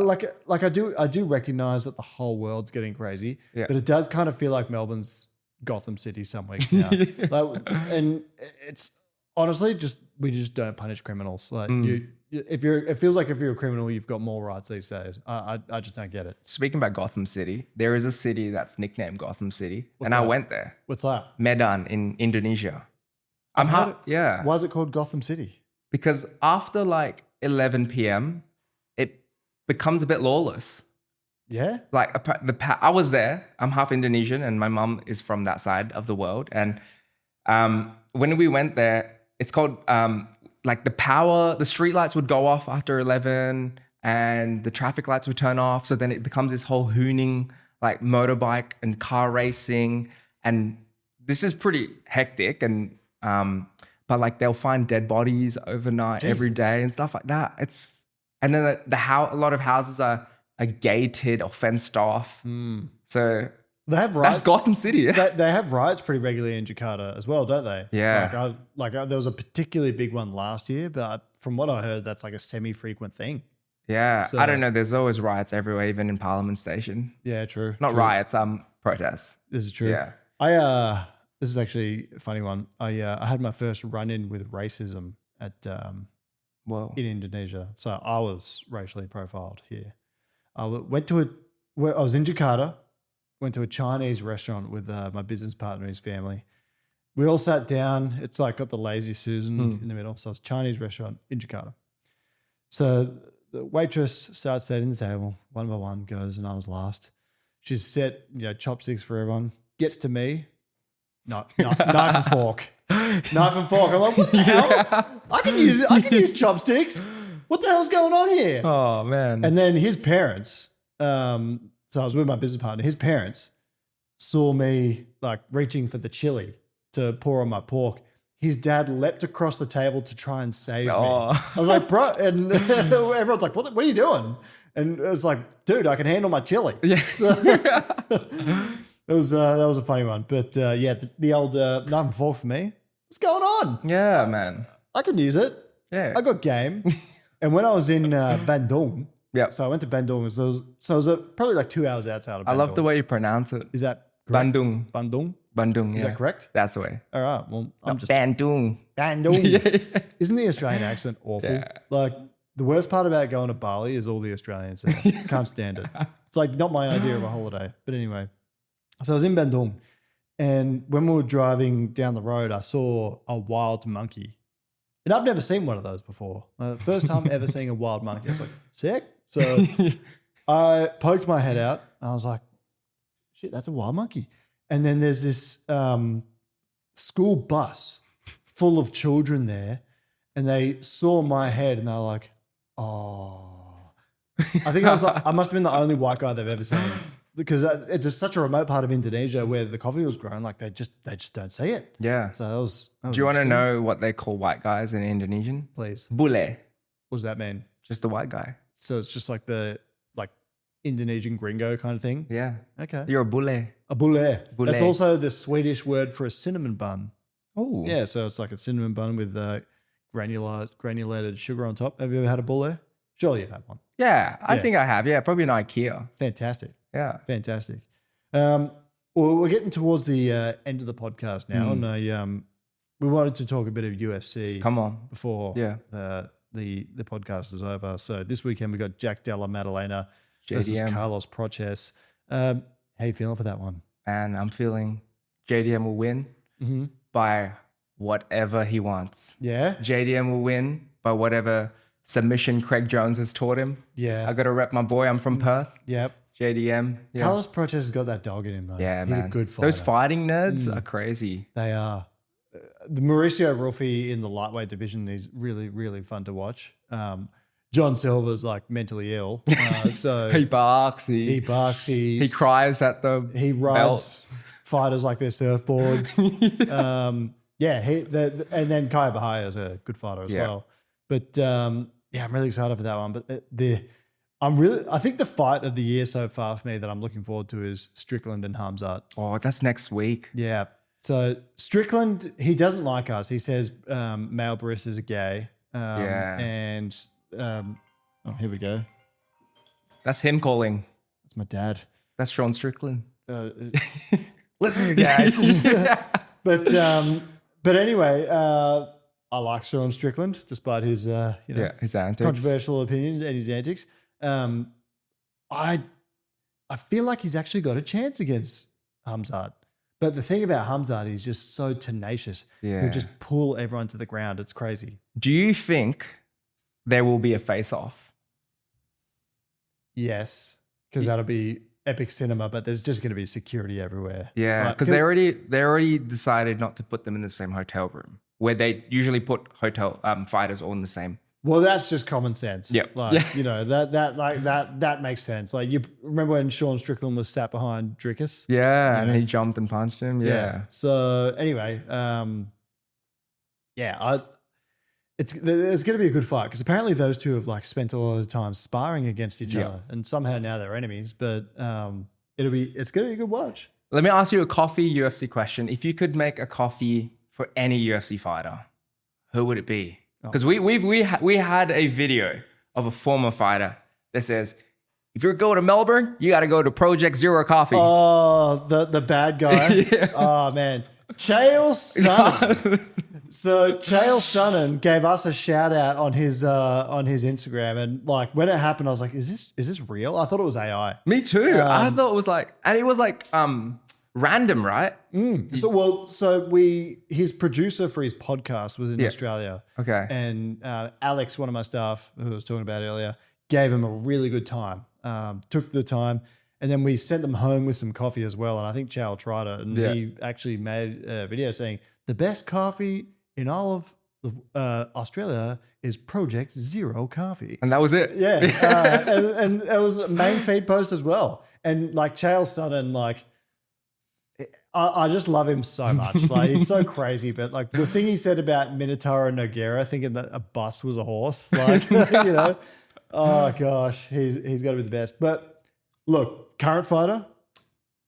do recognize that the whole world's getting crazy, but it does kind of feel like Melbourne's Gotham City some weeks now. And it's honestly we just don't punish criminals. Like it feels like if you're a criminal, you've got more rights these days. I just don't get it. Speaking about Gotham City, there is a city that's nicknamed Gotham City, What's I that? went there. What's that? Medan in Indonesia. Why is it called Gotham City? Because after like 11 p.m., it becomes a bit lawless. Yeah. Like I was there. I'm half Indonesian, and my mum is from that side of the world. And when we went there, it's called like the street lights would go off after 11, and the traffic lights would turn off. So then it becomes this whole hooning, like motorbike and car racing, and this is pretty hectic. And but like they'll find dead bodies overnight every day and stuff like that. And then a lot of houses are gated or fenced off. So they have riots. That's Gotham City. Yeah. They have riots pretty regularly in Jakarta as well, don't they? Yeah. There was a particularly big one last year, but from what I heard, that's like a semi-frequent thing. Yeah. So, I don't know. There's always riots everywhere, even in Parliament Station. Yeah, true. Not true. Riots, protests. This is true. Yeah. This is actually a funny one. I had my first run-in with racism in Indonesia. So I was racially profiled here. I was in Jakarta, went to a Chinese restaurant with my business partner and his family. We all sat down. It's like got the Lazy Susan in the middle. So it's a Chinese restaurant in Jakarta. So the waitress starts setting the table, one by one goes, and I was last. She's set, chopsticks for everyone. Gets to me, knife and fork. Knife and fork. I'm like, what the hell? I can use chopsticks. What the hell's going on here? Oh, man. And then his parents, so I was with my business partner, his parents saw me like reaching for the chili to pour on my pork. His dad leapt across the table to try and save me. I was like, bro, and everyone's like, what are you doing? And it was like, dude, I can handle my chili. Yes. So, that was a funny one. But the old knife and fork for me. What's going on? Yeah, man. I can use it. Yeah. I got game. And when I was in Bandung, so I went to Bandung. So it was probably like 2 hours outside of Bandung. I love the way you pronounce it. Is that correct? Bandung. Bandung? Is yeah. that correct? That's the way. All right. Well, I'm just Bandung. Bandung. Isn't the Australian accent awful? Yeah. Like the worst part about going to Bali is all the Australians there. Can't stand it. It's like not my idea of a holiday. But anyway, so I was in Bandung, and when we were driving down the road, I saw a wild monkey. And I've never seen one of those before. First time ever seeing a wild monkey. I was like, sick. So I poked my head out and I was like, shit, that's a wild monkey. And then there's this school bus full of children there. and they saw my head and they were like, oh. I think I must have been the only white guy they've ever seen because it's just such a remote part of Indonesia where the coffee was grown. Like they just don't see it. Yeah. So that was Do you want to interesting. know what they call white guys in Indonesian? Please. Bule. What does that mean? Just the white guy. So it's just like the Indonesian gringo kind of thing. Yeah. Okay. You're a bule. A boule. Boule. That's also the Swedish word for a cinnamon bun. Oh. Yeah, so it's like a cinnamon bun with granulated sugar on top. Have you ever had a boule? Surely you've had one. Yeah, I Yeah. think I have. Yeah, probably an IKEA. Fantastic. Yeah. Fantastic. Well, we're getting towards the end of the podcast now, and we wanted to talk a bit of UFC. Come on. Before Yeah. the podcast is over. So this weekend we got Jack Della Maddalena versus JDM. Carlos Proches. How you feeling for that one? And I'm feeling JDM will win by whatever he wants. Yeah, JDM will win by whatever submission Craig Jones has taught him. yeah, I got to rep my boy. I'm from Perth. yep. JDM. Yeah, Carlos Proches has got that dog in him, though. yeah, He's man. a good fighter. Those fighting nerds are crazy. They are. The Mauricio Ruffi in the lightweight division is really, really fun to watch. John Silver's like mentally ill, so He barks. he barks. He cries at the He rides belts. fighters like their surfboards. And then Kai Bahia is a good fighter as Yeah. well. But I'm really excited for that one. But I think the fight of the year so far for me that I'm looking forward to is Strickland and Hamzat. Oh, that's next week. Yeah. So Strickland, he doesn't like us. He says male baristas are gay. Yeah. And here we go. That's him calling. That's my dad. That's Sean Strickland. Listen, you guys. But anyway, I like Sean Strickland despite his His antics. controversial opinions and his antics. I feel like he's actually got a chance against Hamzat. But the thing about Hamzat, he's just so tenacious. Yeah. He'll just pull everyone to the ground. It's crazy. Do you think there will be a face-off? Yes, because that'll be epic cinema, but there's just going to be security everywhere. Yeah, Right? because they already decided not to put them in the same hotel room where they usually put hotel fighters all in the same. Well, that's just common sense. Yep. Like, Yeah. that makes sense. Like, you remember when Sean Strickland was sat behind Drickus? Yeah, and he jumped and punched him. Yeah. So anyway, it's going to be a good fight because apparently those two have like spent a lot of time sparring against each other, and somehow now they're enemies. But it's going to be a good watch. Let me ask you a coffee UFC question. If you could make a coffee for any UFC fighter, who would it be? Because we had a video of a former fighter that says, if you're going to Melbourne, you got to go to Project Zero Coffee. Oh, the bad guy. Oh man, Chael Sonnen. So Chael Sonnen gave us a shout out on his Instagram, and like when it happened, I was like, is this real? I thought it was AI. Me too. I thought it was like, and it was like random, right? So his producer for his podcast was in Australia. Okay. And Alex, one of my staff who I was talking about earlier, gave him a really good time. Took the time, and then we sent them home with some coffee as well. And I think Chow tried it, and he actually made a video saying the best coffee in all of Australia is Project Zero Coffee. And that was it. Yeah, and it was a main feed post as well. And like Chael Sonnen, like I just love him so much. Like he's so crazy. But like the thing he said about Minotauro Nogueira, thinking that a bus was a horse, like oh gosh, he's got to be the best. But look, current fighter,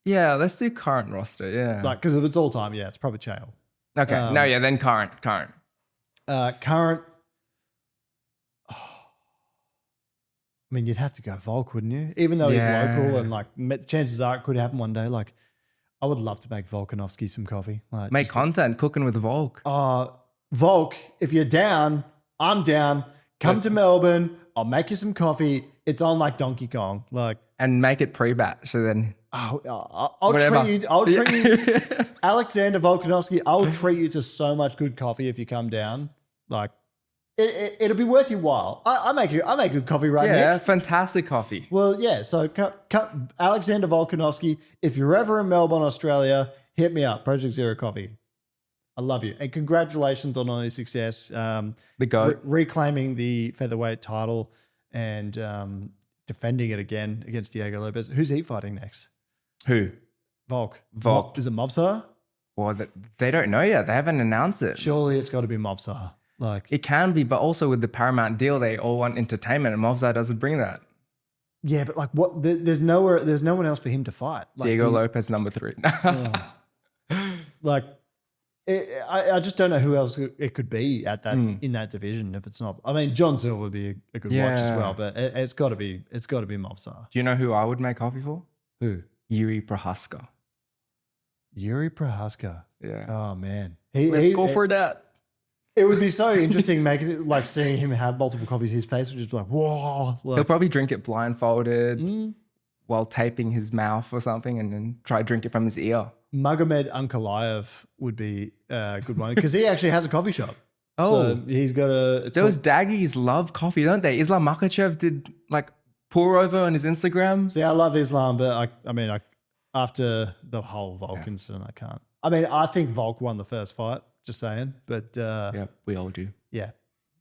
Yeah, let's do current roster. Yeah. like because if it's all time, it's probably Chael. Okay. Then current. Current. I mean, you'd have to go Volk, wouldn't you? Even though he's local and like chances are it could happen one day. Like, I would love to make Volkanovski some coffee. Like, Make content cooking with Volk. Volk, if you're down, I'm down. Come to Melbourne. I'll make you some coffee. It's on like Donkey Kong. Like, And make it pre-batch. So then I'll Whatever. treat you. I'll treat you, Alexander Volkanovski. I'll treat you to so much good coffee if you come down. Like, it'll be worth your while. I make good coffee, right? Nick? fantastic coffee. Well, yeah. So, Alexander Volkanovski. If you're ever in Melbourne, Australia, hit me up. Project Zero Coffee. I love you. And congratulations on all your success. The GOAT. Reclaiming the featherweight title and defending it again against Diego Lopez. Who's he fighting next? Who? Volk. Volk. Is it Movsar? Well, they don't know yet. They haven't announced it. Surely it's got to be Movsar. Like, it can be, but also with the Paramount deal, they all want entertainment, and Movsar doesn't bring that. yeah, but like what? There's no one else for him to fight. Like, Diego Lopez, number 3. Like, I just don't know who else it could be at that in that division if it's not. I mean, John Silver would be a good watch as well, but it's got to be Movsar. Do you know who I would make coffee for? Who? Yuri Prohaska. Yuri Prohaska. Yeah. Oh man, Let's go for that. It would be so interesting making it like seeing him have multiple coffees. His face would just be like, whoa. Like, He'll probably drink it blindfolded while taping his mouth or something, and then try to drink it from his ear. Magomed Ankalaev would be a good one because he actually has a coffee shop. Oh, so he's got a. Those daggies love coffee, don't they? Islam Makhachev did like pour over on his Instagram. See, I love Islam, but I mean, after the whole Volk incident, I can't. I mean, I think Volk won the first fight. Just saying, but yeah, we all do. Yeah,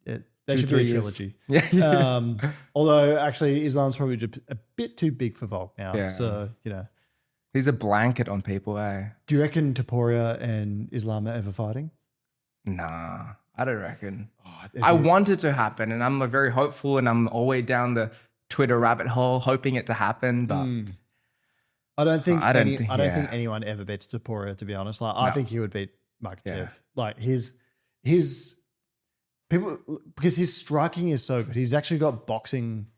there should be a trilogy. Yeah. Although actually, Islam's probably just a bit too big for Volk now. Yeah. So He's a blanket on people, eh? Do you reckon Topuria and Islam are ever fighting? Nah, I don't reckon. Oh, I want it to happen, and I'm very hopeful, and I'm all the way down the Twitter rabbit hole hoping it to happen, but I don't think I don't think anyone ever beats Topuria, to be honest. Like, I think he would beat Makhachev. Yeah. Like his people, because his striking is so good. He's actually got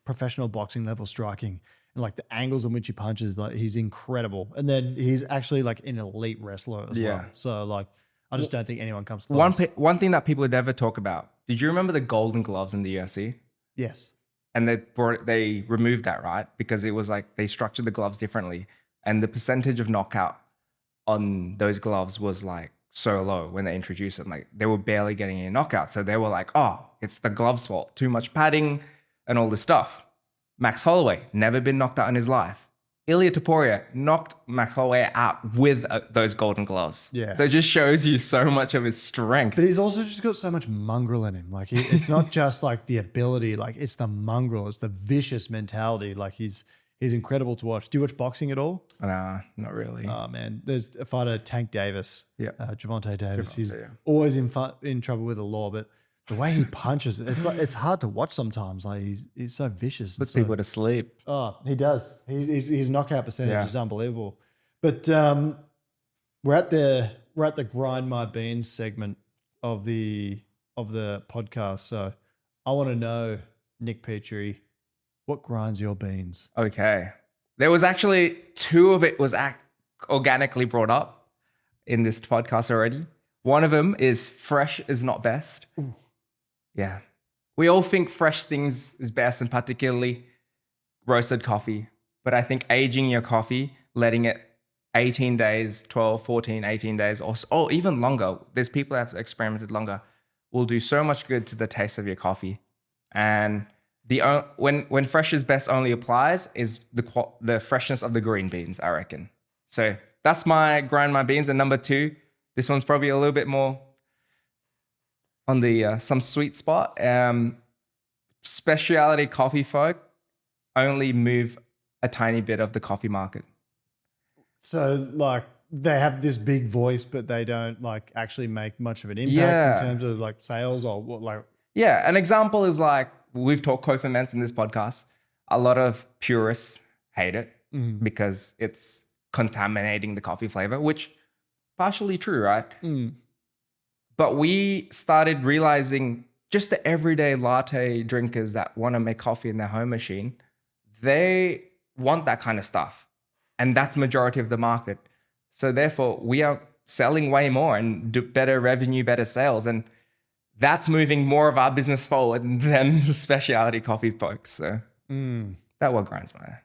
professional boxing level striking, and like the angles in which he punches, like he's incredible. And then he's actually like an elite wrestler as well. So like, I just don't think anyone comes close. One thing that people would never talk about. Did you remember the golden gloves in the UFC? Yes. And they removed that, right? Because it was like they structured the gloves differently, and the percentage of knockout on those gloves was like so low when they introduced them. Like they were barely getting any knockouts. So they were like, oh, it's the gloves' fault. Too much padding and all this stuff. Max Holloway, never been knocked out in his life. Ilia Topuria knocked Max Holloway out with those golden gloves. Yeah. So it just shows you so much of his strength. But he's also just got so much mongrel in him. Like it's not just like the ability, like it's the mongrel, it's the vicious mentality. Like he's incredible to watch. Do you watch boxing at all? Nah, not really. Oh man, there's a fighter, Tank Davis. Yeah. Javante Davis. He's always in trouble with the law, but the way he punches, it's hard to watch sometimes. Like he's so vicious. Puts people to sleep. Oh, he does. His knockout percentage is unbelievable. But we're at the grind my beans segment of the podcast. So I want to know, Nic Petrie, what grinds your beans? Okay. There was actually 2 of it was organically brought up in this podcast already. One of them is fresh is not best. Ooh. Yeah. We all think fresh things is best, and particularly roasted coffee. But I think aging your coffee, letting it 18 days, 12, 14, 18 days, or even longer, there's people that have experimented longer, will do so much good to the taste of your coffee. And when fresh is best only applies is the freshness of the green beans, I reckon. So that's my grind my beans. And number 2, this one's probably a little bit more on the some sweet spot. Specialty coffee folk only move a tiny bit of the coffee market. So like they have this big voice, but they don't like actually make much of an impact in terms of like sales or what like. Yeah, an example is like we've talked Co Ferments in this podcast. A lot of purists hate it because it's contaminating the coffee flavor, which partially true, right? But we started realizing just the everyday latte drinkers that want to make coffee in their home machine, they want that kind of stuff. And that's majority of the market. So therefore, we are selling way more and do better revenue, better sales. And that's moving more of our business forward than the specialty coffee folks. So that what grinds my.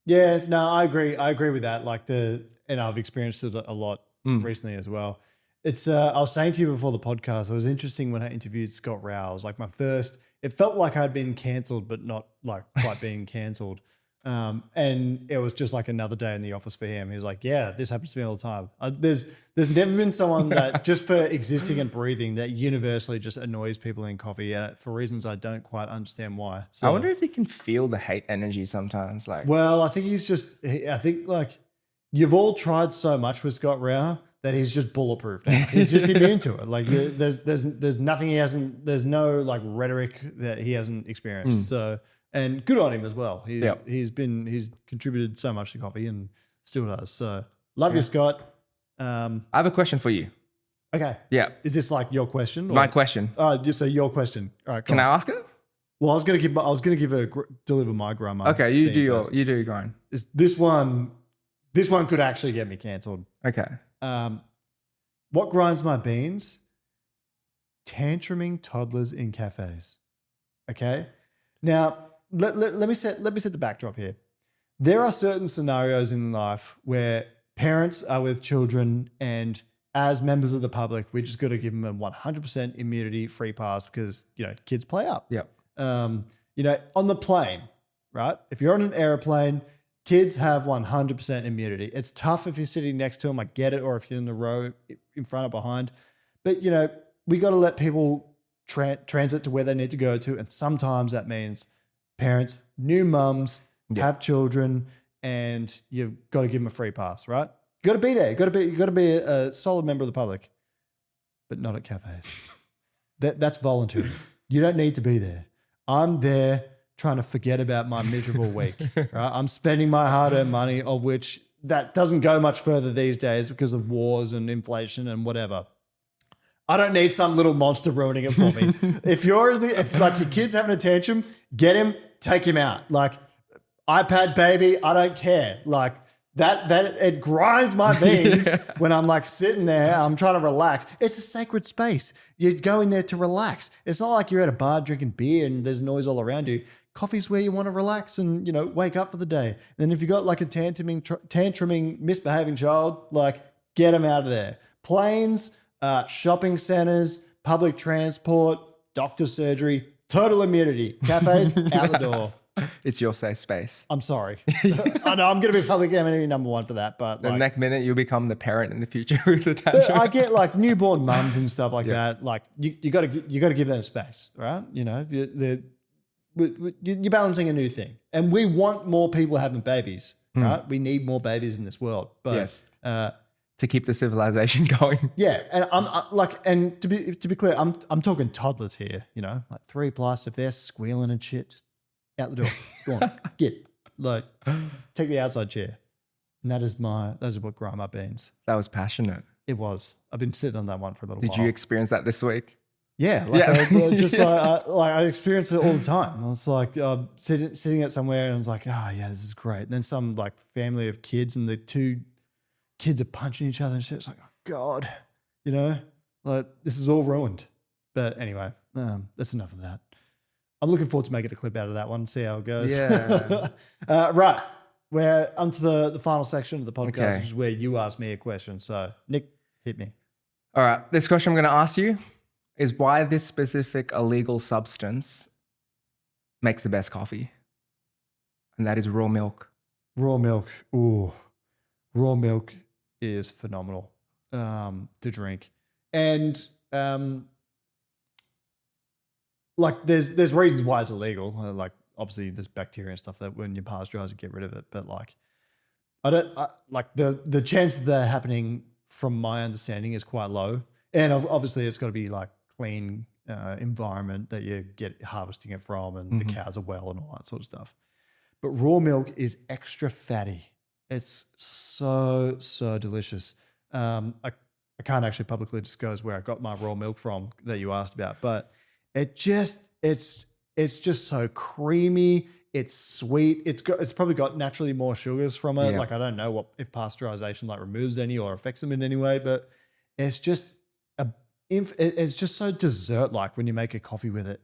Yeah, no, I agree. I agree with that. Like and I've experienced it a lot recently as well. It's I was saying to you before the podcast, it was interesting when I interviewed Scott Rouse. Like it felt like I'd been cancelled, but not like quite being cancelled. And it was just like another day in the office for him. He was like, yeah, this happens to me all the time. There's never been someone that just for existing and breathing that universally just annoys people in coffee for reasons I don't quite understand why. So, I wonder if he can feel the hate energy sometimes. Like, well, I think I think like you've all tried so much with Scott Rao that he's just bulletproof now. He's just immune to it. Like there's nothing there's no like rhetoric that he hasn't experienced. So, and good on him as well. He's contributed so much to coffee and still does. So love you, Scott. I have a question for you. Okay. Yeah. Is this like your question? Or? My question. Just your question. All right. Can I ask it? Well, I was gonna deliver my grandma. Okay, you do your grind. This one could actually get me cancelled. Okay. What grinds my beans? Tantruming toddlers in cafes. Okay. Now let me set the backdrop here. There are certain scenarios in life where parents are with children, and as members of the public, we just got to give them a 100% immunity free pass because kids play up. Yep. On the plane, right? If you're on an airplane, kids have 100% immunity. It's tough if you're sitting next to them, I get it, or if you're in the row in front or behind. But, we got to let people transit to where they need to go to. And sometimes that means parents, new mums, have children, and you've got to give them a free pass, right? You got to be there. You got to be a solid member of the public, but not at cafes. That's voluntary. You don't need to be there. I'm there trying to forget about my miserable week. Right? I'm spending my hard-earned money, of which that doesn't go much further these days because of wars and inflation and whatever. I don't need some little monster ruining it for me. If like your kid's having a tantrum, get him, take him out. Like iPad baby, I don't care. Like that it grinds my beans when I'm like sitting there, I'm trying to relax. It's a sacred space. You're going there to relax. It's not like you're at a bar drinking beer and there's noise all around you. Coffee's where you want to relax and, wake up for the day. And if you got like a tantruming, misbehaving child, like get them out of there. Planes, shopping centers, public transport, doctor surgery, total immunity. Cafes, out the door. It's your safe space. I'm sorry. I know I'm going to be public enemy number one for that, but the next minute you'll become the parent in the future with the tantrum. I get like newborn mums and stuff like that. Like you got to give them space, right? You're balancing a new thing, and we want more people having babies, right? We need more babies in this world, but yes, to keep the civilization going. Yeah, and to be clear, I'm talking toddlers here. Like 3+. If they're squealing and shit, just out the door. Go on, get take the outside chair, and that is what grind my beans. That was passionate. It was. I've been sitting on that one for a little while. Did you experience that this week? Yeah, I experience it all the time. I was like sitting at somewhere, and I was like, oh yeah, this is great. And then some like family of kids, and the two kids are punching each other and shit. It's like, oh God, like this is all ruined. But anyway, that's enough of that. I'm looking forward to making a clip out of that one, see how it goes. Yeah. Right. We're onto the final section of the podcast, Okay. which is where you ask me a question. So Nick, hit me. All right. This question I'm going to ask you is why this specific illegal substance makes the best coffee. And that is raw milk. Raw milk. Ooh. Raw milk is phenomenal to drink. And like there's reasons why it's illegal. Like obviously there's bacteria and stuff that when you pasteurize, you get rid of it. But like like the chance of that happening, from my understanding, is quite low. And obviously it's got to be like clean environment that you get harvesting it from, and the cows are well and all that sort of stuff. But raw milk is extra fatty. It's so delicious. I can't actually publicly disclose where I got my raw milk from that you asked about, but it's just so creamy. It's sweet. It's probably got naturally more sugars from it. Yeah. Like I don't know if pasteurization like removes any or affects them in any way, but it's just it's just so dessert-like when you make a coffee with it.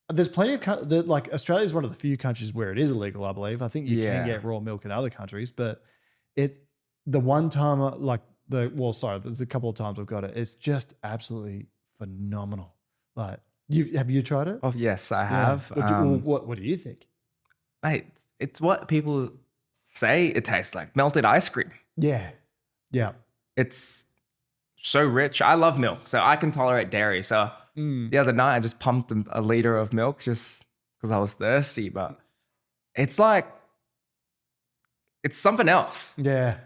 There's plenty of like Australia is one of the few countries where it is illegal, I believe. I think you can get raw milk in other countries, but there's a couple of times I've got it. It's just absolutely phenomenal. Like have you tried it? Oh, yes, I have. What do you think? Mate, it's what people say it tastes like. Melted ice cream. Yeah. Yeah. It's so rich. I love milk, so I can tolerate dairy. So the other night I just pumped a liter of milk just because I was thirsty. But it's like, it's something else. Yeah.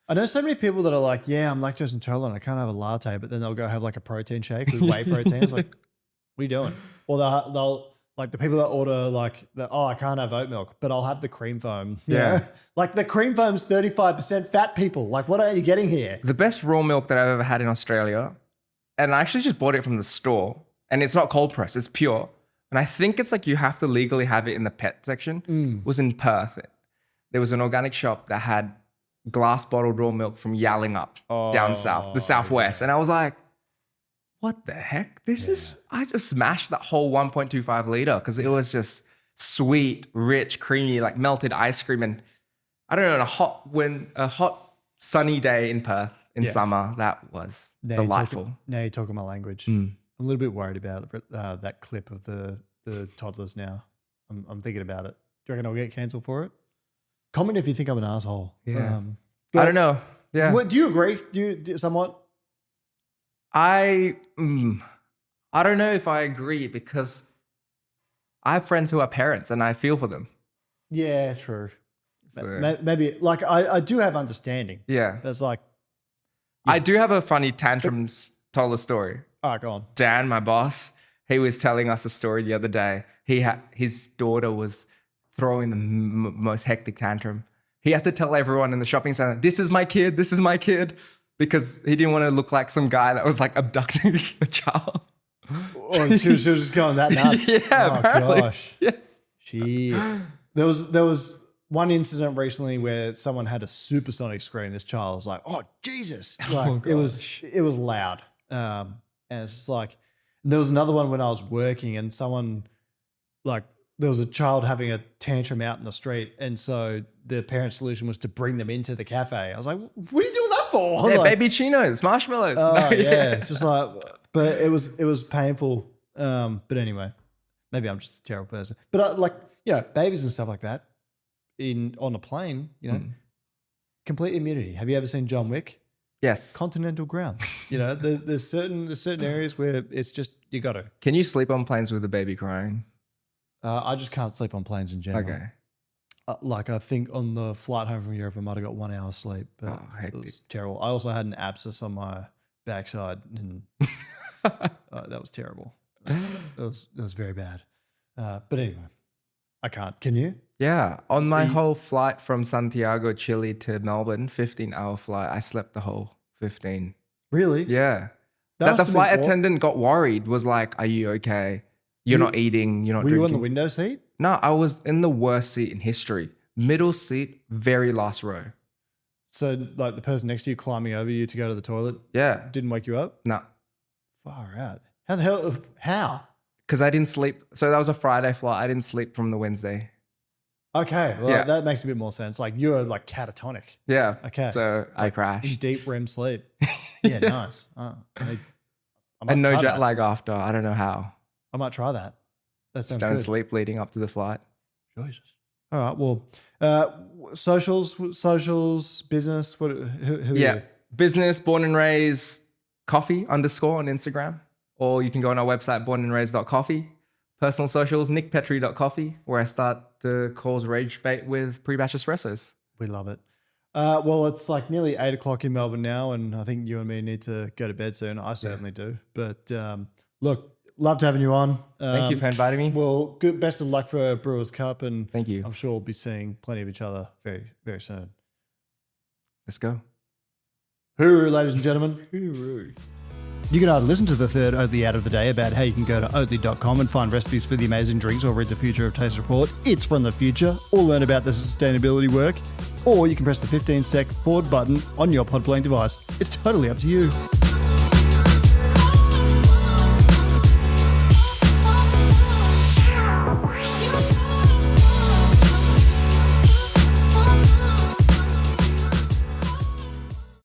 I know so many people that are like, yeah, I'm lactose intolerant. I can't have a latte, but then they'll go have like a protein shake with whey protein. It's like, what are you doing? Or they'll like the people that order like, I can't have oat milk, but I'll have the cream foam. You know? Like the cream foam's 35% fat, people. Like, what are you getting here? The best raw milk that I've ever had in Australia, and I actually just bought it from the store, and it's not cold pressed, it's pure. And I think it's like you have to legally have it in the pet section, was in Perth. There was an organic shop that had glass bottled raw milk from Yallingup down south, the southwest. And I was like, what the heck? I just smashed that whole 1.25 liter because it was just sweet, rich, creamy, like melted ice cream. And I don't know, a hot sunny day in Perth in summer, that was delightful. Now you're talking my language. I'm a little bit worried about that clip of the toddlers now. I'm thinking about it. Do you reckon I'll get cancelled for it? Comment if you think I'm an asshole. Yeah. I don't know. Yeah. Do you agree? Do you somewhat? I don't know if I agree because I have friends who are parents and I feel for them. Yeah, true. So, maybe like I do have understanding. Yeah. There's like. I do have a funny tantrums told a story. All right, go on. Dan, my boss, he was telling us a story the other day. His daughter was throwing the most hectic tantrum. He had to tell everyone in the shopping center, this is my kid, because he didn't want to look like some guy that was like abducting a child. Oh, she was just going that nuts. Yeah, apparently. Gosh. Yeah. Shit. There was one incident recently where someone had a supersonic scream. This child was like, "Oh Jesus!" Like it was loud. And it's just like there was another one when I was working, and someone like there was a child having a tantrum out in the street, and so the parent solution was to bring them into the cafe. I was like, "What are you doing that for?" Yeah, like, baby chinos, marshmallows. Oh yeah, just like, but it was painful. But anyway, maybe I'm just a terrible person. But like babies and stuff like that on a plane, complete immunity. Have you ever seen John Wick? Yes. Continental ground. There's certain areas where it's just you got to. Can you sleep on planes with a baby crying? I just can't sleep on planes in general. Okay. Like I think on the flight home from Europe, I might have got 1 hour sleep, but it was terrible. I also had an abscess on my backside, and that was terrible. That was very bad. But anyway, I can't. Can you? Yeah. On my whole flight from Santiago, Chile to Melbourne, 15-hour flight, I slept the whole 15. Really? Yeah. That the flight attendant got worried, was like, are you okay? You're not eating, you're not drinking. Were you on the window seat? No, I was in the worst seat in history. Middle seat, very last row. So like the person next to you climbing over you to go to the toilet? Yeah. Didn't wake you up? No. Far out. How the hell? How? Because I didn't sleep. So that was a Friday flight. I didn't sleep from the Wednesday. Okay. Well, that makes a bit more sense. Like you were like catatonic. Yeah. Okay. So I crashed. Deep REM sleep. Yeah, nice. And no jet lag after. I don't know how. I might try that. That sounds Don't good. sleep leading up to the flight. Jesus. All right. Well, socials, business. Who are you? Business, born and raised coffee _ on Instagram. Or you can go on our website, bornandraised.coffee. Personal socials, nicpetrie.coffee, where I start to cause rage bait with pre-batch espressos. We love it. Well, it's like nearly 8 o'clock in Melbourne now, and I think you and me need to go to bed soon. I certainly do. But look, loved having you on. Thank you for inviting me. Well, best of luck for Brewers Cup, and thank you. I'm sure we'll be seeing plenty of each other very, very soon. Let's go. Hooroo, ladies and gentlemen. Hooroo. You can either listen to the third Oatly ad of the day about how you can go to oatly.com and find recipes for the amazing drinks, or read the Future of Taste report. It's from the future. Or learn about the sustainability work. Or you can press the 15-sec forward button on your pod playing device. It's totally up to you.